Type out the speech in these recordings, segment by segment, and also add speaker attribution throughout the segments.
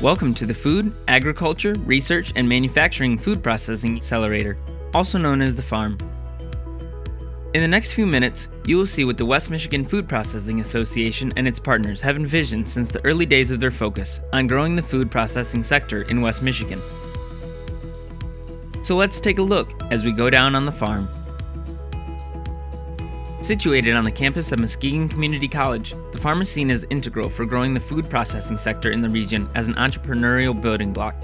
Speaker 1: Welcome to the Food, Agriculture, Research, and Manufacturing Food Processing Accelerator, also known as the FARM. In the next few minutes, you will see what the West Michigan Food Processing Association and its partners have envisioned since the early days of their focus on growing the food processing sector in West Michigan. So let's take a look as we go down on the farm. Situated on the campus of Muskegon Community College, the farm is seen as integral for growing the food processing sector in the region as an entrepreneurial building block.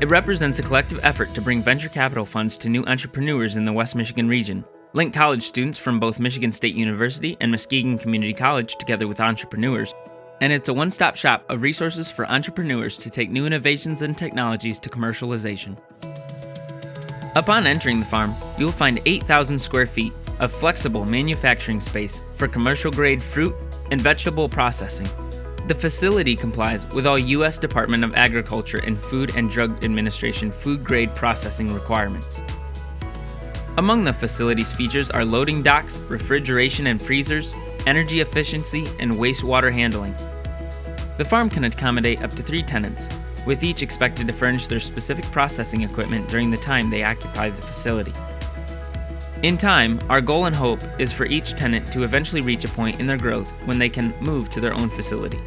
Speaker 1: It represents a collective effort to bring venture capital funds to new entrepreneurs in the West Michigan region, link college students from both Michigan State University and Muskegon Community College together with entrepreneurs, and it's a one-stop shop of resources for entrepreneurs to take new innovations and technologies to commercialization. Upon entering the farm, you will find 8,000 square feet of flexible manufacturing space for commercial-grade fruit and vegetable processing. The facility complies with all U.S. Department of Agriculture and Food and Drug Administration food-grade processing requirements. Among the facility's features are loading docks, refrigeration and freezers, energy efficiency, and wastewater handling. The farm can accommodate up to 3 tenants, with each expected to furnish their specific processing equipment during the time they occupy the facility. In time, our goal and hope is for each tenant to eventually reach a point in their growth when they can move to their own facility.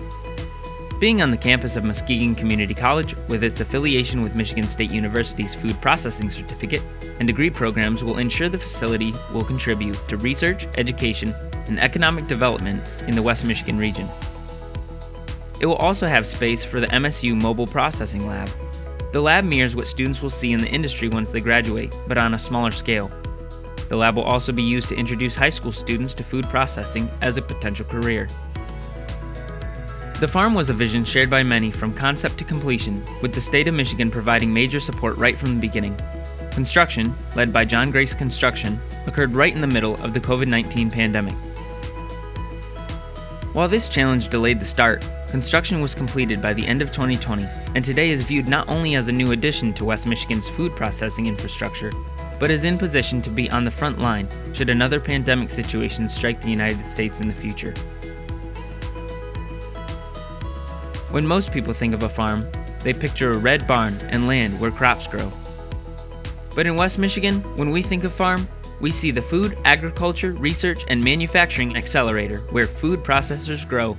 Speaker 1: Being on the campus of Muskegon Community College, with its affiliation with Michigan State University's Food Processing Certificate and degree programs, will ensure the facility will contribute to research, education, and economic development in the West Michigan region. It will also have space for the MSU Mobile Processing Lab. The lab mirrors what students will see in the industry once they graduate, but on a smaller scale. The lab will also be used to introduce high school students to food processing as a potential career. The farm was a vision shared by many from concept to completion, with the state of Michigan providing major support right from the beginning. Construction, led by John Grace Construction, occurred right in the middle of the COVID-19 pandemic. While this challenge delayed the start, construction was completed by the end of 2020, and today is viewed not only as a new addition to West Michigan's food processing infrastructure, but is in position to be on the front line should another pandemic situation strike the United States in the future. When most people think of a farm, they picture a red barn and land where crops grow. But in West Michigan, when we think of farm, we see the Food, Agriculture, Research, and Manufacturing Accelerator, where food processors grow